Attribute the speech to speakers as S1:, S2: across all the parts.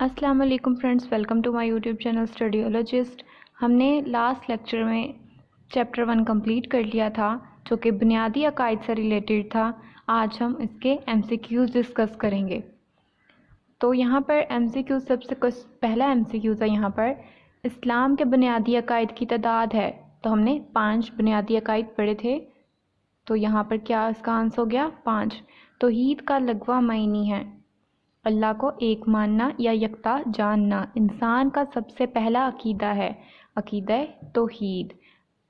S1: السلام علیکم friends, welcome to my YouTube channel Studiologist. ہم نے لاسٹ لیکچر میں چیپٹر 1 کمپلیٹ کر لیا تھا جو کہ بنیادی عقائد سے ریلیٹڈ تھا۔ آج ہم اس کے ایم سی کیوز ڈسکس کریں گے۔ تو یہاں پر ایم سی کیوز سب سے پہلا ایم سی کیوز ہے یہاں پر اسلام کے بنیادی عقائد کی تعداد ہے۔ تو ہم نے 5 بنیادی عقائد پڑھے تھے، تو یہاں پر کیا اس کا آنسر ہو گیا 5۔ توحید کا لغوی معنی ہے اللہ کو ایک ماننا یا یکتا جاننا۔ انسان کا سب سے پہلا عقیدہ ہے عقیدہ توحید۔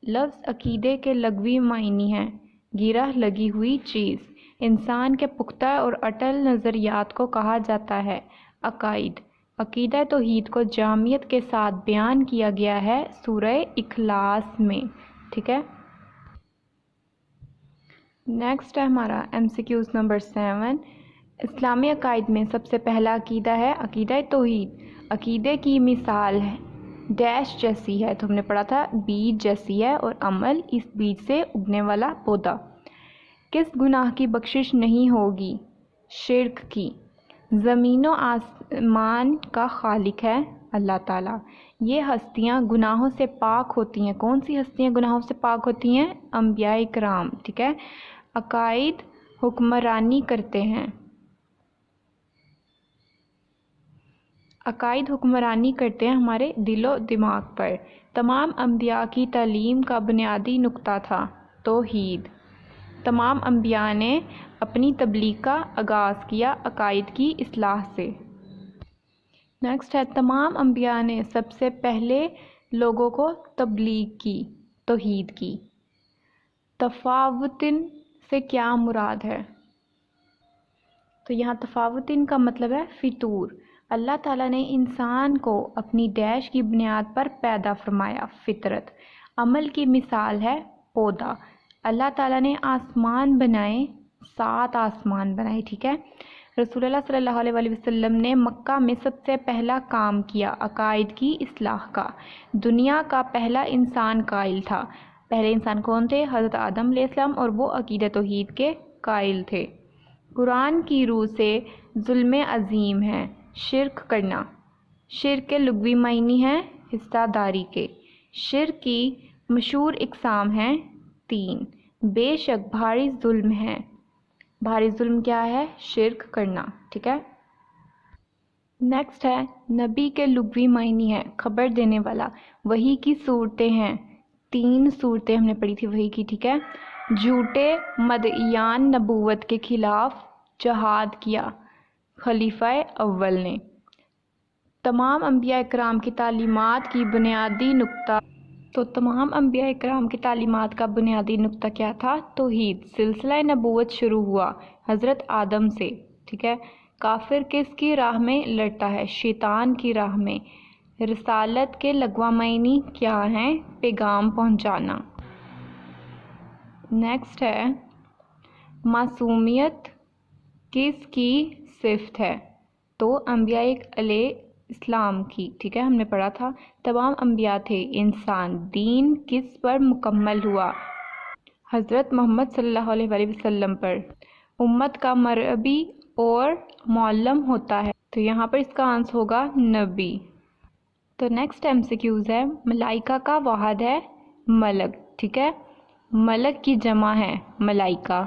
S1: لفظ عقیدے کے لغوی معنی ہے گرہ لگی ہوئی چیز۔ انسان کے پختہ اور اٹل نظریات کو کہا جاتا ہے عقائد۔ عقیدہ توحید کو جامعیت کے ساتھ بیان کیا گیا ہے سورہ اخلاص میں، ٹھیک ہے۔ نیکسٹ ہے ہمارا ایم سی کیوز نمبر 7۔ اسلامی عقائد میں سب سے پہلا عقیدہ ہے عقیدہ توحید۔ عقیدے کی مثال ہے ڈیش جیسی ہے، تو ہم نے پڑھا تھا بیج جیسی ہے، اور عمل اس بیج سے اگنے والا پودا۔ کس گناہ کی بخشش نہیں ہوگی؟ شرک کی۔ زمین و آسمان کا خالق ہے اللہ تعالیٰ۔ یہ ہستیاں گناہوں سے پاک ہوتی ہیں۔ کون سی ہستیاں گناہوں سے پاک ہوتی ہیں؟ انبیاء کرام، ٹھیک ہے۔ عقائد حکمرانی کرتے ہیں۔ عقائد حکمرانی کرتے ہیں ہمارے دل و دماغ پر۔ تمام انبیاء کی تعلیم کا بنیادی نقطہ تھا توحید۔ تمام انبیاء نے اپنی تبلیغ کا آغاز کیا عقائد کی اصلاح سے۔ نیکسٹ ہے تمام انبیاء نے سب سے پہلے لوگوں کو تبلیغ کی توحید کی۔ تفاوتن سے کیا مراد ہے؟ تو یہاں تفاوتن کا مطلب ہے فطور۔ اللہ تعالیٰ نے انسان کو اپنی ڈیش کی بنیاد پر پیدا فرمایا فطرت۔ عمل کی مثال ہے پودا۔ اللہ تعالیٰ نے آسمان بنائے، 7 آسمان بنائے، ٹھیک ہے۔ رسول اللہ صلی اللہ علیہ وآلہ وسلم نے مکہ میں سب سے پہلا کام کیا عقائد کی اصلاح کا۔ دنیا کا پہلا انسان قائل تھا۔ پہلے انسان کون تھے؟ حضرت آدم علیہ السلام، اور وہ عقیدہ توحید کے قائل تھے۔ قرآن کی روح سے ظلم عظیم ہے شرک کرنا۔ شرک کے لغوی معنی ہے حصہ داری کے۔ شرک کی مشہور اقسام ہیں 3۔ بے شک بھاری ظلم ہے۔ بھاری ظلم کیا ہے؟ شرک کرنا، ٹھیک ہے۔ نیکسٹ ہے نبی کے لغوی معنی ہے خبر دینے والا۔ وحی کی صورتیں ہیں 3 صورتیں ہم نے پڑھی تھی وحی کی، ٹھیک ہے۔ جھوٹے مدعیان نبوت کے خلاف جہاد کیا خلیفہ اول نے۔ تمام انبیاء کرام کی تعلیمات کی بنیادی نقطہ تو تمام انبیاء کرام کی تعلیمات کا بنیادی نقطہ کیا تھا؟ توحید۔ سلسلہ نبوت شروع ہوا حضرت آدم سے، ٹھیک ہے۔ کافر کس کی راہ میں لڑتا ہے؟ شیطان کی راہ میں۔ رسالت کے لغوی معنی کیا ہیں؟ پیغام پہنچانا۔ نیکسٹ ہے معصومیت کس کی صفت ہے؟ تو انبیاء علیہ السلام کی، ٹھیک ہے، ہم نے پڑھا تھا۔ تمام انبیاء تھے انسان۔ دین کس پر مکمل ہوا؟ حضرت محمد صلی اللہ علیہ وآلہ وسلم پر۔ امت کا مربی اور معلم ہوتا ہے، تو یہاں پر اس کا آنسر ہوگا نبی۔ تو نیکسٹ ایم سی کیوز ہے ملائکہ کا واحد ہے ملک، ٹھیک ہے۔ ملک کی جمع ہے ملائکہ۔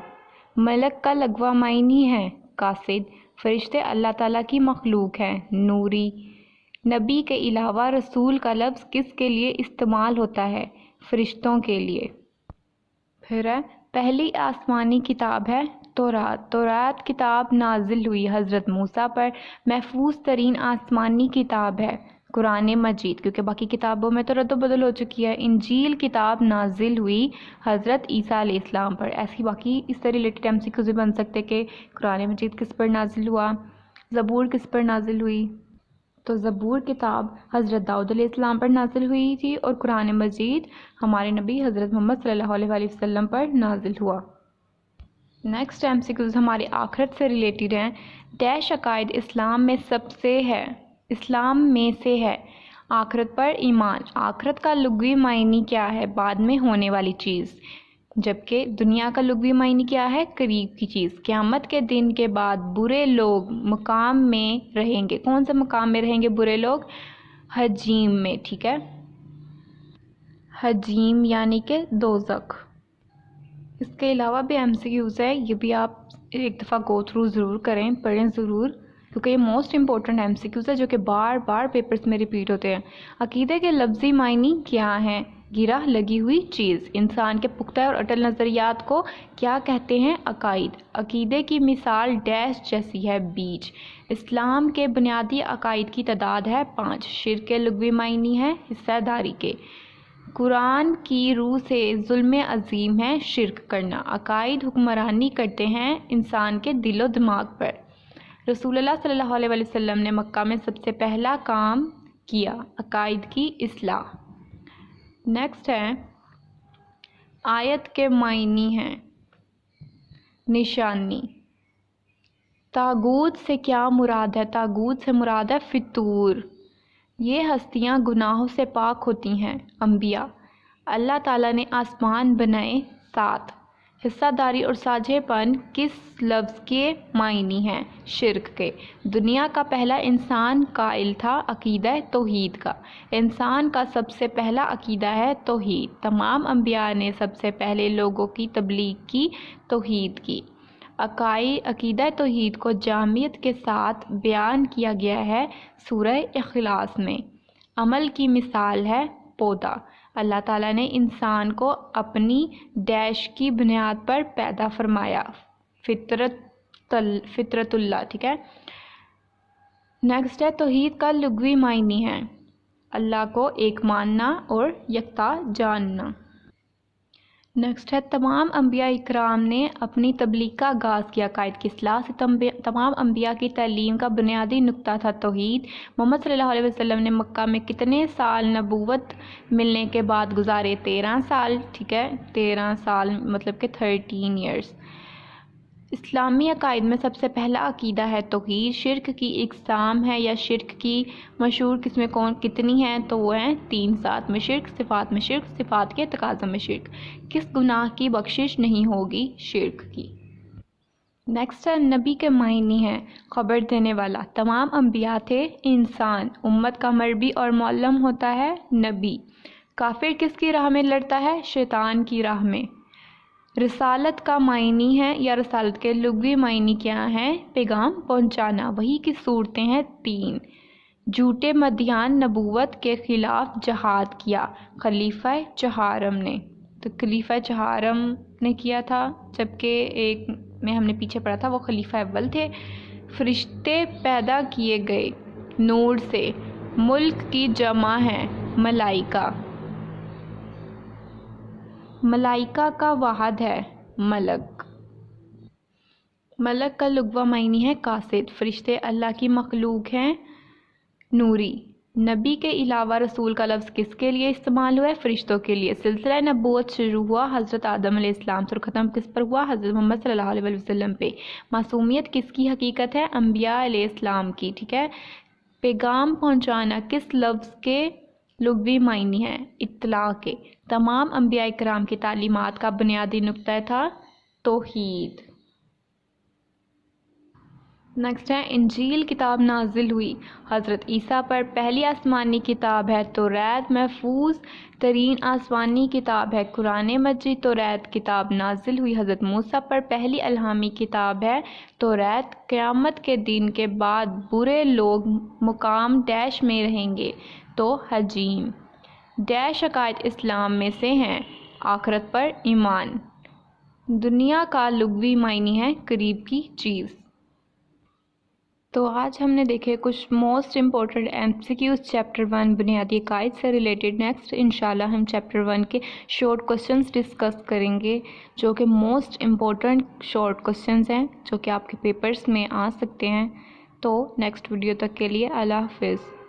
S1: ملک کا لغوی معنی ہے قاصد۔ فرشتے اللہ تعالیٰ کی مخلوق ہیں نوری۔ نبی کے علاوہ رسول کا لفظ کس کے لیے استعمال ہوتا ہے؟ فرشتوں کے لیے۔ پھر ہے پہلی آسمانی کتاب ہے تورات۔ تورات کتاب نازل ہوئی حضرت موسیٰ پر۔ محفوظ ترین آسمانی کتاب ہے قرآن مجید، کیونکہ باقی کتابوں میں تو رد و بدل ہو چکی ہے۔ انجیل کتاب نازل ہوئی حضرت عیسیٰ علیہ السلام پر۔ ایسی باقی اس سے ریلیٹڈ ایم سی کیوز بھی بن سکتے کہ قرآن مجید کس پر نازل ہوا، زبور کس پر نازل ہوئی۔ تو زبور کتاب حضرت داؤد علیہ السلام پر نازل ہوئی تھی، اور قرآن مجید ہمارے نبی حضرت محمد صلی اللہ علیہ وآلہ وسلم پر نازل ہوا۔ نیکسٹ ایم سی کیوز ہماری آخرت سے ریلیٹڈ ہیں۔ ڈیش عقائد اسلام میں سب سے ہے، اسلام میں سے ہے آخرت پر ایمان۔ آخرت کا لغوی معنی کیا ہے؟ بعد میں ہونے والی چیز۔ جبکہ دنیا کا لغوی معنی کیا ہے؟ قریب کی چیز۔ قیامت کے دن کے بعد برے لوگ مقام میں رہیں گے۔ کون سے مقام میں رہیں گے برے لوگ؟ حجیم میں، ٹھیک ہے، حجیم یعنی کہ دوزخ۔ اس کے علاوہ بھی MCQs ہے، یہ بھی آپ ایک دفعہ گو تھرو ضرور کریں، پڑھیں ضرور، کیونکہ یہ موسٹ امپورٹنٹ MCQs ہے جو کہ بار بار پیپرز میں ریپیٹ ہوتے ہیں۔ عقیدے کے لفظی معنی کیا ہیں؟ گرہ لگی ہوئی چیز۔ انسان کے پختہ اور اٹل نظریات کو کیا کہتے ہیں؟ عقائد۔ عقیدے کی مثال ڈیش جیسی ہے، بیج۔ اسلام کے بنیادی عقائد کی تعداد ہے 5۔ شرک کے لغوی معنی ہے حصہ داری کے۔ قرآن کی روح سے ظلم عظیم ہے شرک کرنا۔ عقائد حکمرانی کرتے ہیں انسان کے دل و دماغ پر۔ رسول اللہ صلی اللہ علیہ وسلم نے مکہ میں سب سے پہلا کام کیا، عقائد کی اصلاح۔ نیکسٹ ہے آیت کے معنی ہیں نشانی۔ طاغوت سے کیا مراد ہے؟ طاغوت سے مراد ہے فطور۔ یہ ہستیاں گناہوں سے پاک ہوتی ہیں۔ انبیاء۔ اللہ تعالیٰ نے آسمان بنائے 7۔ حصہ داری اور ساجھے پن کس لفظ کے معنی ہیں؟ شرک کے۔ دنیا کا پہلا انسان قائل تھا عقیدہ توحید کا۔ انسان کا سب سے پہلا عقیدہ ہے توحید۔ تمام انبیاء نے سب سے پہلے لوگوں کی تبلیغ کی، توحید کی۔ عقیدہ توحید کو جامعیت کے ساتھ بیان کیا گیا ہے سورہ اخلاص میں۔ عمل کی مثال ہے پودا۔ اللہ تعالیٰ نے انسان کو اپنی ڈیش کی بنیاد پر پیدا فرمایا، فطرت اللہ، ٹھیک ہے۔ نیکسٹ ہے توحید کا لغوی معنی ہے اللہ کو ایک ماننا اور یکتا جاننا۔ نیکسٹ ہے تمام انبیاء اکرام نے اپنی تبلیغ کا آغاز کیا عقائد کی اصلاح سے۔ تمام انبیاء کی تعلیم کا بنیادی نقطہ تھا توحید۔ محمد صلی اللہ علیہ وسلم نے مکہ میں کتنے سال نبوت ملنے کے بعد گزارے؟ 13 سال، ٹھیک ہے، 13 سال مطلب کہ 13 ایئرس۔ اسلامی عقائد میں سب سے پہلا عقیدہ ہے توحید۔ شرک کی اقسام ہے یا شرک کی مشہور قسمیں کتنی ہیں؟ تو وہ ہیں 3۔ ذات میں شرک، صفات میں شرک، صفات کے تقاضا میں شرک۔ کس گناہ کی بخشش نہیں ہوگی؟ شرک کی۔ نیکسٹ ہے نبی کے معنی ہے خبر دینے والا۔ تمام انبیاء تھے انسان۔ امت کا مربی اور معلم ہوتا ہے نبی۔ کافر کس کی راہ میں لڑتا ہے؟ شیطان کی راہ میں۔ رسالت کا معنی ہے یا رسالت کے لغوی معنی کیا ہیں؟ پیغام پہنچانا۔ وحی کی صورتیں ہیں 3۔ جھوٹے مدعیان نبوت کے خلاف جہاد کیا خلیفہ چہارم نے۔ تو خلیفہ چہارم نے کیا تھا، جبکہ ایک میں ہم نے پیچھے پڑھا تھا وہ خلیفہ اول تھے۔ فرشتے پیدا کیے گئے نور سے۔ ملک کی جمع ہے ملائکہ۔ ملائکہ کا واحد ہے ملک۔ ملک کا لغوی معنی ہے قاصد۔ فرشتے اللہ کی مخلوق ہیں نوری۔ نبی کے علاوہ رسول کا لفظ کس کے لیے استعمال ہوا ہے؟ فرشتوں کے لیے۔ سلسلہ نبوت شروع ہوا حضرت آدم علیہ السلام سے اور ختم کس پر ہوا؟ حضرت محمد صلی اللہ علیہ وسلم پہ۔ معصومیت کس کی حقیقت ہے؟ انبیاء علیہ السلام کی، ٹھیک ہے۔ پیغام پہنچانا کس لفظ کے لغوی معنی ہے؟ اطلاع کے۔ تمام انبیاء اکرام کی تعلیمات کا بنیادی نقطہ تھا توحید۔ نیکسٹ ہے انجیل کتاب نازل ہوئی حضرت عیسیٰ پر۔ پہلی آسمانی کتاب ہے توریت۔ محفوظ ترین آسمانی کتاب ہے قرآن مجید۔ توریت کتاب نازل ہوئی حضرت موسیٰ پر۔ پہلی الہامی کتاب ہے توریت۔ قیامت کے دن کے بعد برے لوگ مقام ڈیش میں رہیں گے تو حجیم۔ ڈیش عقائد اسلام میں سے ہیں آخرت پر ایمان۔ دنیا کا لغوی معنی ہے قریب کی چیز۔ تو آج ہم نے دیکھے کچھ موسٹ امپورٹنٹ MCQs چیپٹر 1 بنیادی عقائد سے ریلیٹڈ۔ نیکسٹ انشاءاللہ ہم چیپٹر 1 کے شارٹ کوسچنز ڈسکس کریں گے جو کہ موسٹ امپورٹنٹ شارٹ کوسچنز ہیں جو کہ آپ کے پیپرز میں آ سکتے ہیں۔ تو نیکسٹ ویڈیو تک کے لیے اللہ حافظ۔